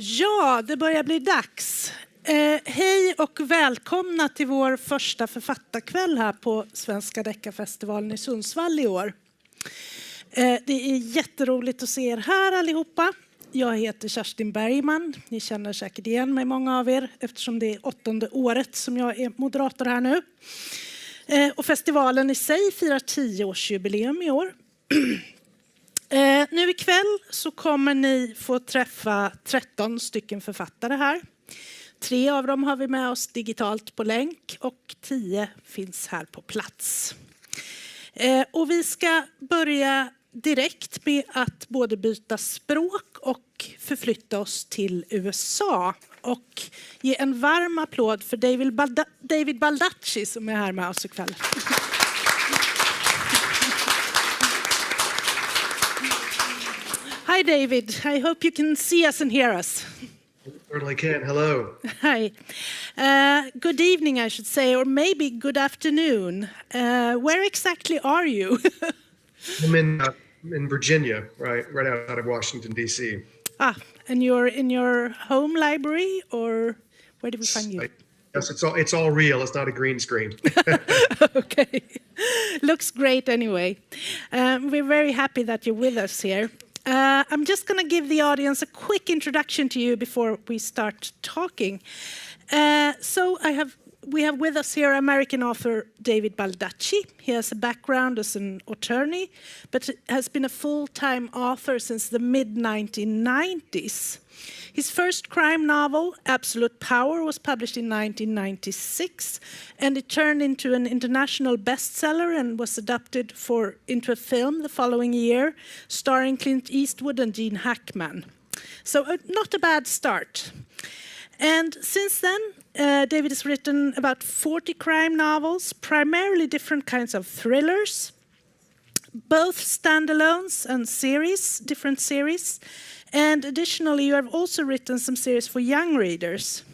Ja, det börjar bli dags. Hej och välkomna till vår första författarkväll här på Svenska Deckarfestivalen i Sundsvall i år. Det är jätteroligt att se er här allihopa. Jag heter Kerstin Bergman. Ni känner säkert igen mig, många av er, eftersom det är 8:e året som jag är moderator här nu. Och festivalen i sig firar 10-årsjubileum i år. Nu ikväll så kommer ni få träffa 13 stycken författare här. 3 av dem har vi med oss digitalt på länk och 10 finns här på plats. Och vi ska börja direkt med att både byta språk och förflytta oss till USA. Och ge en varm applåd för David Baldacci som är här med oss ikväll. Hi, David. I hope you can see us and hear us. I certainly can. Hello. Hi. Good evening, I should say, or maybe good afternoon. Where exactly are you? I'm in Virginia, right outside of Washington, D.C. And you're in your home library, or where did we find you? Yes, it's all real. It's not a green screen. Okay. Looks great anyway. We're very happy that you're with us here. I'm just going to give the audience a quick introduction to you before we start talking. We have with us here American author David Baldacci. He has a background as an attorney, but has been a full-time author since the mid-1990s. His first crime novel, Absolute Power, was published in 1996, and it turned into an international bestseller and was adapted into a film the following year, starring Clint Eastwood and Gene Hackman. So not a bad start. And since then, David has written about 40 crime novels, primarily different kinds of thrillers, both standalones and different series. And additionally, you have also written some series for young readers.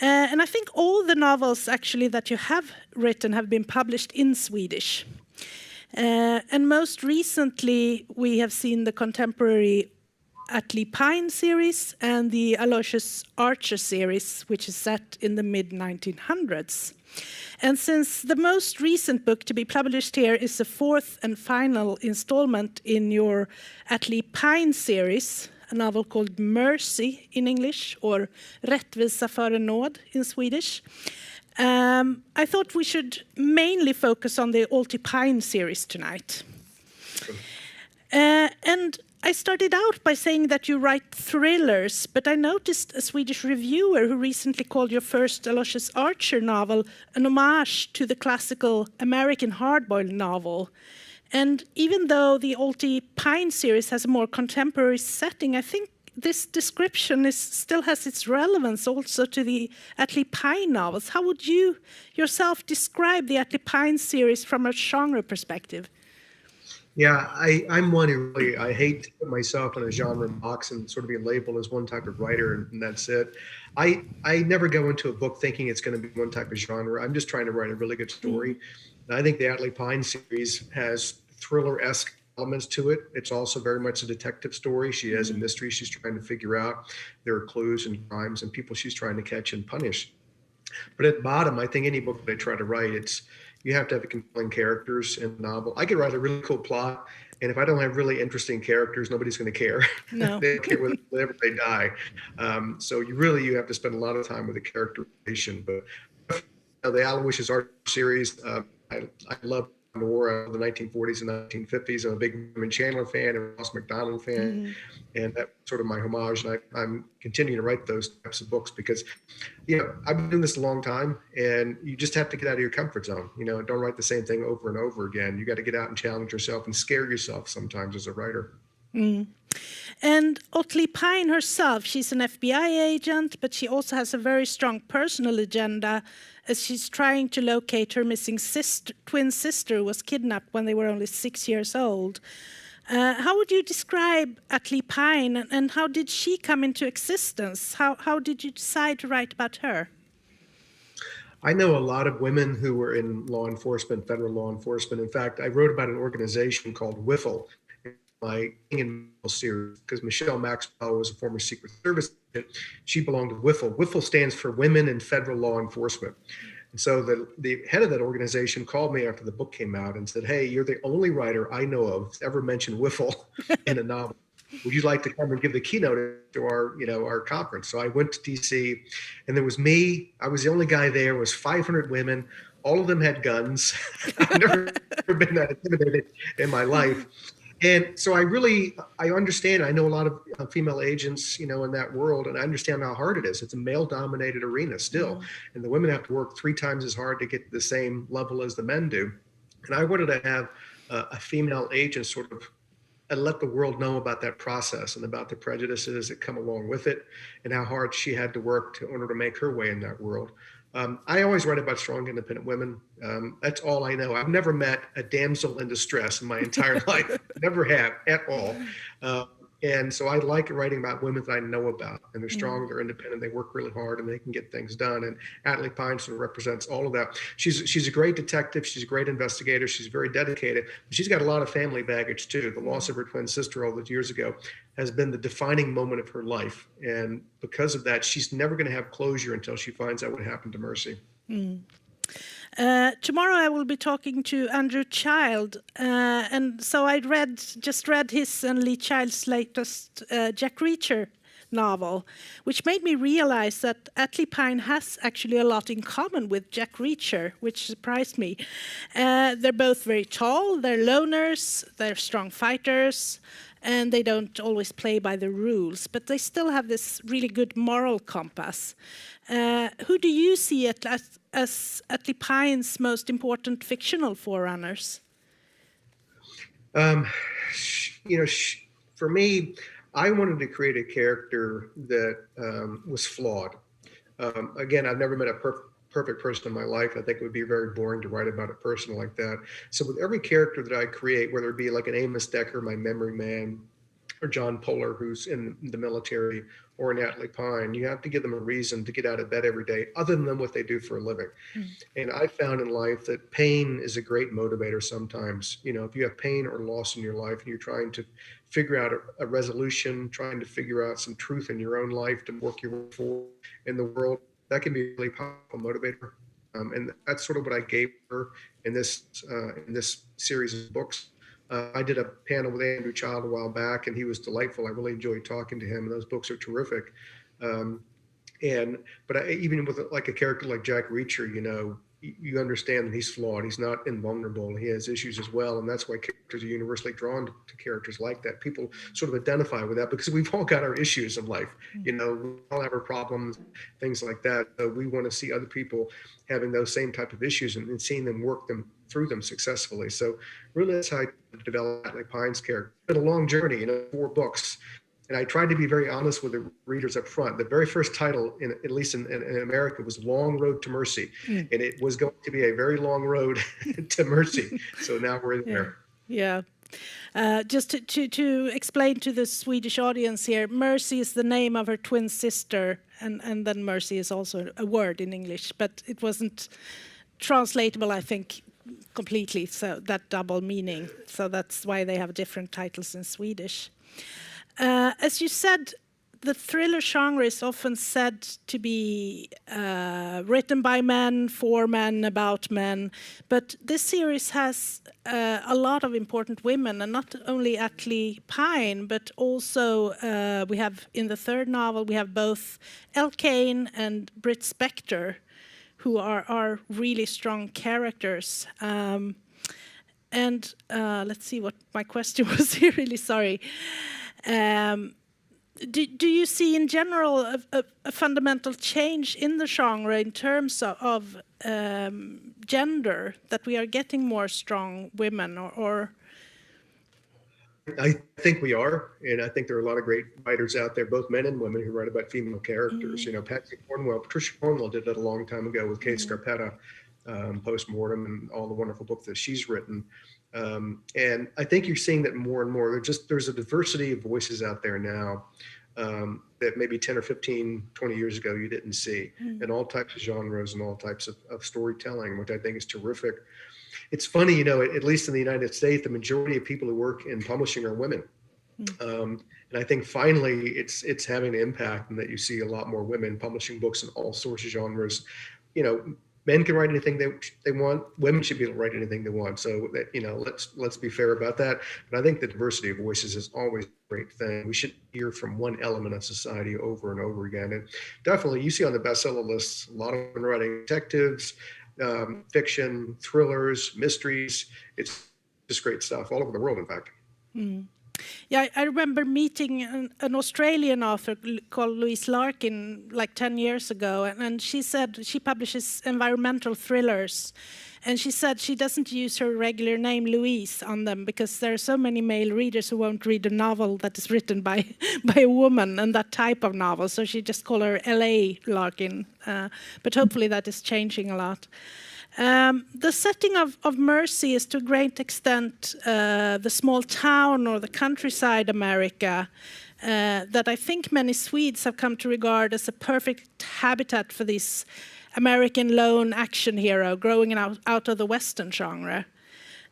And I think all the novels actually that you have written have been published in Swedish. And most recently, we have seen the contemporary Atlee Pines series and the Aloysius Archer series, which is set in the mid-1900s. And since the most recent book to be published here is the 4th and final installment in your Atlee Pines series, a novel called Mercy in English, or Rättvisa före nåd in Swedish, I thought we should mainly focus on the Altipine series tonight. And I started out by saying that you write thrillers, but I noticed a Swedish reviewer who recently called your first Aloysius Archer novel an homage to the classical American hardboiled novel. And even though the Altipine series has a more contemporary setting, I think this description still has its relevance also to the Atlee Pine novels. How would you yourself describe the Atlee Pine series from a genre perspective? Yeah, I'm one who really, I hate to put myself in a genre box and sort of be labeled as one type of writer and that's it. I never go into a book thinking it's going to be one type of genre. I'm just trying to write a really good story. And I think the Atlee Pine series has thriller-esque elements to it. It's also very much a detective story. She has a mystery she's trying to figure out. There are clues and crimes and people she's trying to catch and punish. But at bottom, I think any book that I try to write, you have to have compelling characters in the novel. I could write a really cool plot, and if I don't have really interesting characters, nobody's going to care. No. They don't care whether they die. So you have to spend a lot of time with the characterization. But the Aloysius Archer series, I love noir of the 1940s and 1950s. I'm a big Raymond Chandler fan and Ross MacDonald fan, and that's sort of my homage. And I'm continuing to write those types of books because, I've been doing this a long time, and you just have to get out of your comfort zone. Don't write the same thing over and over again. You got to get out and challenge yourself and scare yourself sometimes as a writer. And Atlee Pine herself, she's an FBI agent, but she also has a very strong personal agenda as she's trying to locate her missing twin sister who was kidnapped when they were only 6 years old. How would you describe Atlee Pine, and how did she come into existence? How did you decide to write about her? I know a lot of women who were in law enforcement, federal law enforcement. In fact, I wrote about an organization called WIFL in my series because Michelle Maxwell was a former Secret Service She belonged to WIFL. WIFL stands for Women in Federal Law Enforcement. And so the head of that organization called me after the book came out and said, "Hey, you're the only writer I know of that's ever mentioned WIFL in a novel. Would you like to come and give the keynote to our conference?" So I went to DC, and there was me. I was the only guy there. It was 500 women. All of them had guns. I've never been that intimidated in my life. And so I understand. I know a lot of female agents, in that world, and I understand how hard it is. It's a male-dominated arena still, and the women have to work 3 times as hard to get to the same level as the men do. And I wanted to have a female agent sort of and let the world know about that process and about the prejudices that come along with it, and how hard she had to work in order to make her way in that world. I always write about strong, independent women. That's all I know. I've never met a damsel in distress in my entire life. Never have at all. And so I like writing about women that I know about, and they're strong, they're independent, they work really hard, and they can get things done. And Atlee Pines sort of represents all of that. She's a great detective. She's a great investigator. She's very dedicated. But she's got a lot of family baggage too. The loss of her twin sister all those years ago has been the defining moment of her life. And because of that, she's never going to have closure until she finds out what happened to Mercy. Tomorrow I will be talking to Andrew Child, and so I just read his and Lee Child's latest Jack Reacher novel, which made me realize that Atlee Pine has actually a lot in common with Jack Reacher, which surprised me. They're both very tall, they're loners, they're strong fighters, and they don't always play by the rules, but they still have this really good moral compass. Who do you see as Atlee Pine's most important fictional forerunners? For me, I wanted to create a character that was flawed. Again, I've never met a perfect person in my life. I think it would be very boring to write about a person like that. So with every character that I create, whether it be like an Amos Decker, my memory man, or John Polar, who's in the military, or an Atlee Pine, you have to give them a reason to get out of bed every day other than what they do for a living. And I found in life that pain is a great motivator sometimes. If you have pain or loss in your life and you're trying to figure out a resolution, trying to figure out some truth in your own life to work your way forward in the world, that can be a really powerful motivator. And that's sort of what I gave her in this series of books. I did a panel with Andrew Child a while back, and he was delightful. I really enjoyed talking to him, and those books are terrific. Even with like a character like Jack Reacher, you understand that he's flawed. He's not invulnerable. He has issues as well, and that's why characters are universally drawn to characters like that. People sort of identify with that because we've all got our issues in life. We all have our problems, things like that. So we want to see other people having those same type of issues and seeing them work them through them successfully. So really, that's how I developed Atlee Pine's character. It's been a long journey, 4 books. And I tried to be very honest with the readers up front. The very first title, at least in America, was Long Road to Mercy. And it was going to be a very long road to mercy. So now we're there. Yeah. Just to explain to the Swedish audience here, Mercy is the name of her twin sister. And then mercy is also a word in English. But it wasn't translatable, I think, completely. So that double meaning. So that's why they have different titles in Swedish. As you said, the thriller genre is often said to be written by men, for men, about men. But this series has a lot of important women, and not only Atlee Pine, but also we have in the third novel, we have both Elle Kane and Britt Spector, who are really strong characters. And let's see what my question was here, really sorry. Do you see in general a fundamental change in the genre in terms of gender, that we are getting more strong women or? I think we are, and I think there are a lot of great writers out there, both men and women, who write about female characters. Patricia Cornwell did that a long time ago with Kate Scarpetta, Postmortem, and all the wonderful books that she's written. And I think you're seeing that more and more. There's a diversity of voices out there now that maybe 10 or 15, 20 years ago you didn't see, in all types of genres and all types of storytelling, which I think is terrific. It's funny, at least in the United States, the majority of people who work in publishing are women. And I think finally it's having an impact, and that you see a lot more women publishing books in all sorts of genres. You know, men can write anything they want. Women should be able to write anything they want. So that, you know, let's be fair about that. But I think the diversity of voices is always a great thing. We should hear from one element of society over and over again. And definitely, you see on the bestseller lists a lot of women writing detectives, fiction, thrillers, mysteries. It's just great stuff all over the world, in fact. Yeah, I remember meeting an Australian author called Louise Larkin like 10 years ago, and she said she publishes environmental thrillers. And she said she doesn't use her regular name Louise on them because there are so many male readers who won't read a novel that is written by a woman and that type of novel. So she just called her L.A. Larkin. But hopefully that is changing a lot. The setting of Mercy is to a great extent the small town or the countryside America that I think many Swedes have come to regard as a perfect habitat for this American lone action hero growing out of the Western genre.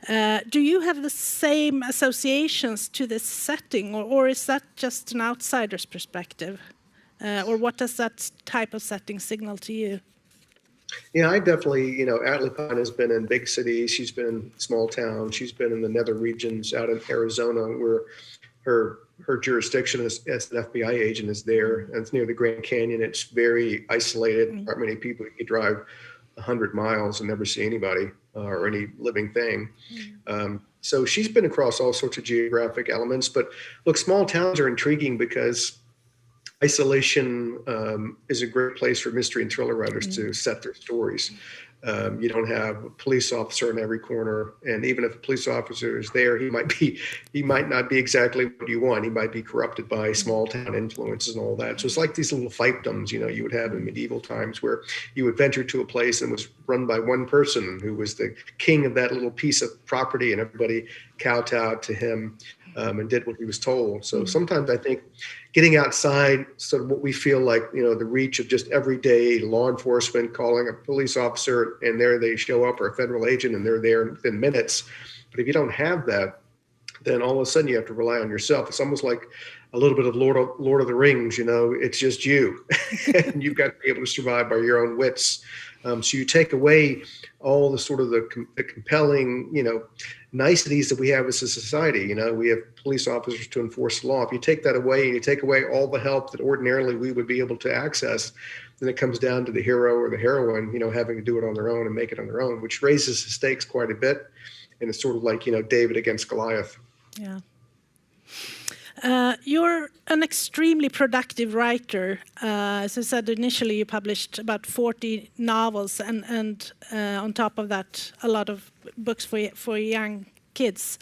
Do you have the same associations to this setting, or is that just an outsider's perspective? Or what does that type of setting signal to you? Yeah, I definitely, you know, Atlee Pines has been in big cities. She's been in small towns. She's been in the nether regions out in Arizona, where her jurisdiction as an FBI agent is there. And it's near the Grand Canyon. It's very isolated. There aren't many people. You drive 100 miles and never see anybody or any living thing. So she's been across all sorts of geographic elements. But look, small towns are intriguing because isolation is a great place for mystery and thriller writers to set their stories. You don't have a police officer in every corner, and even if a police officer is there, he might not be exactly what you want. He might be corrupted by small town influences and all that. So it's like these little fiefdoms, you know, you would have in medieval times, where you would venture to a place and it was run by one person who was the king of that little piece of property, and everybody kowtowed to him and did what he was told. So sometimes I think getting outside sort of what we feel like, you know, the reach of just everyday law enforcement calling a police officer and there they show up, or a federal agent and they're there within minutes. But if you don't have that, then all of a sudden you have to rely on yourself. It's almost like a little bit of Lord of the Rings, you know, it's just you and you've got to be able to survive by your own wits. So you take away all the sort of the compelling, you know, niceties that we have as a society. You know, we have police officers to enforce the law. If you take that away and you take away all the help that ordinarily we would be able to access, then it comes down to the hero or the heroine, you know, having to do it on their own and make it on their own, which raises the stakes quite a bit. And it's sort of like, you know, David against Goliath. Yeah. You're an extremely productive writer. As I said, initially you published about 40 novels, and on top of that, a lot of books for young kids.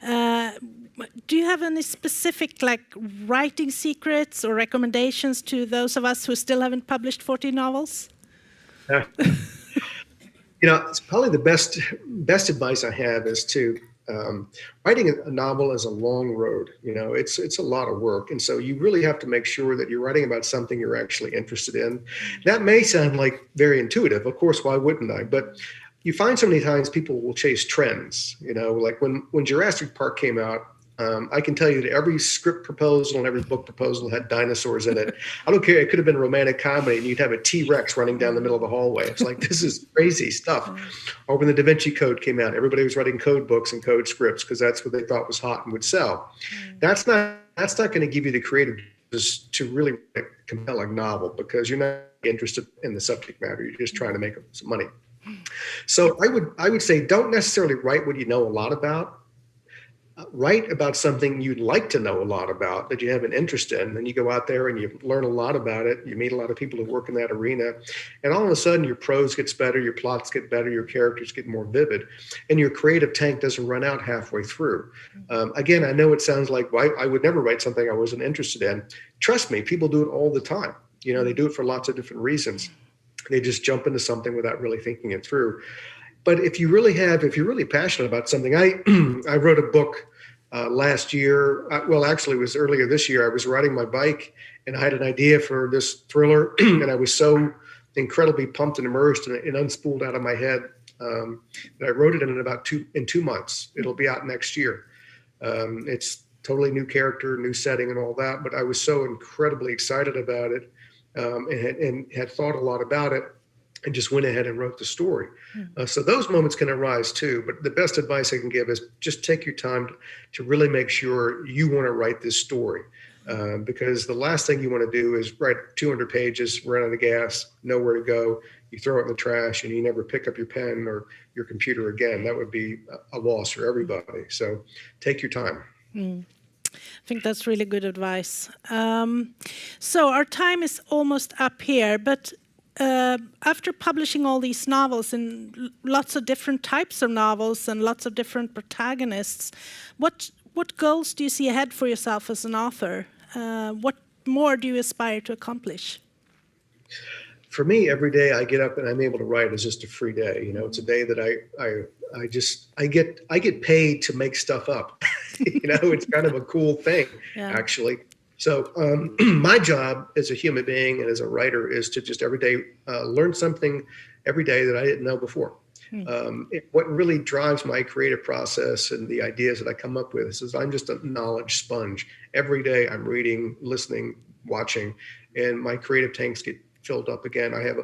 Do you have any specific writing secrets or recommendations to those of us who still haven't published 40 novels? You know, it's probably the best advice I have is to writing a novel is a long road. You know, it's a lot of work. And so you really have to make sure that you're writing about something you're actually interested in. That may sound like very intuitive. Of course, why wouldn't I? But you find so many times people will chase trends, you know, like when Jurassic Park came out, I can tell you that every script proposal and every book proposal had dinosaurs in it. I don't care. It could have been a romantic comedy and you'd have a T-Rex running down the middle of the hallway. It's like, this is crazy stuff. Or when the Da Vinci Code came out, everybody was writing code books and code scripts because that's what they thought was hot and would sell. That's not going to give you the creative to really write a compelling novel because you're not interested in the subject matter. You're just trying to make some money. So I would say don't necessarily write what you know a lot about. Write about something you'd like to know a lot about that you have an interest in. Then you go out there and you learn a lot about it. You meet a lot of people who work in that arena. And all of a sudden your prose gets better, your plots get better, your characters get more vivid, and your creative tank doesn't run out halfway through. Again, I know it sounds like, well, I would never write something I wasn't interested in. Trust me, people do it all the time. You know, they do it for lots of different reasons. They just jump into something without really thinking it through. But if you're really passionate about something, I wrote a book last year. Well, actually, it was earlier this year. I was riding my bike and I had an idea for this thriller, and I was so incredibly pumped and immersed, and it unspooled out of my head. That I wrote it in 2 months. It'll be out next year. It's totally new character, new setting and all that. But I was so incredibly excited about it, and had thought a lot about it, and just went ahead and wrote the story. So those moments can arise too, but the best advice I can give is just take your time to really make sure you want to write this story. Because the last thing you want to do is write 200 pages, run out of gas, nowhere to go. You throw it in the trash and you never pick up your pen or your computer again. That would be a loss for everybody. So take your time. I think that's really good advice. So our time is almost up here, but after publishing all these novels and lots of different types of novels and lots of different protagonists, what goals do you see ahead for yourself as an author? What more do you aspire to accomplish? For me, every day I get up and I'm able to write is just a free day. You know, it's a day that I get paid to make stuff up. You know, it's kind of a cool thing, actually. So my job as a human being and as a writer is to just every day learn something every day that I didn't know before. What really drives my creative process and the ideas that I come up with is I'm just a knowledge sponge. Every day I'm reading, listening, watching, and my creative tanks get filled up again. I have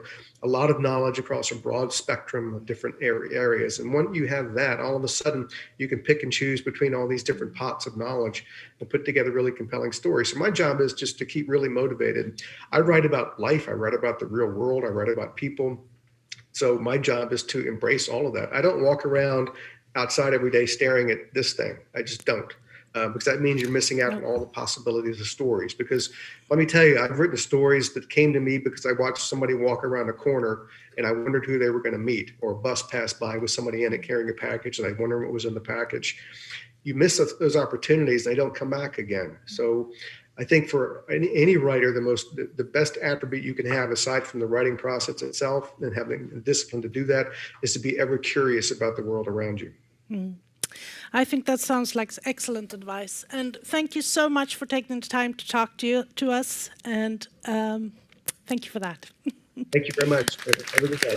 a lot of knowledge across a broad spectrum of different areas. And once you have that, all of a sudden you can pick and choose between all these different pots of knowledge and put together really compelling stories. So my job is just to keep really motivated. I write about life. I write about the real world. I write about people. So my job is to embrace all of that. I don't walk around outside every day staring at this thing. I just don't. Because that means you're missing out on all the possibilities of stories. Because let me tell you, I've written stories that came to me because I watched somebody walk around a corner and I wondered who they were going to meet, or a bus passed by with somebody in it carrying a package and I wonder what was in the package. You miss those opportunities, they don't come back again. So I think for any writer, the best attribute you can have, aside from the writing process itself and having the discipline to do that, is to be ever curious about the world around you. I think that sounds like excellent advice. And thank you so much for taking the time to talk to us. And thank you for that. Thank you very much. Have a good day.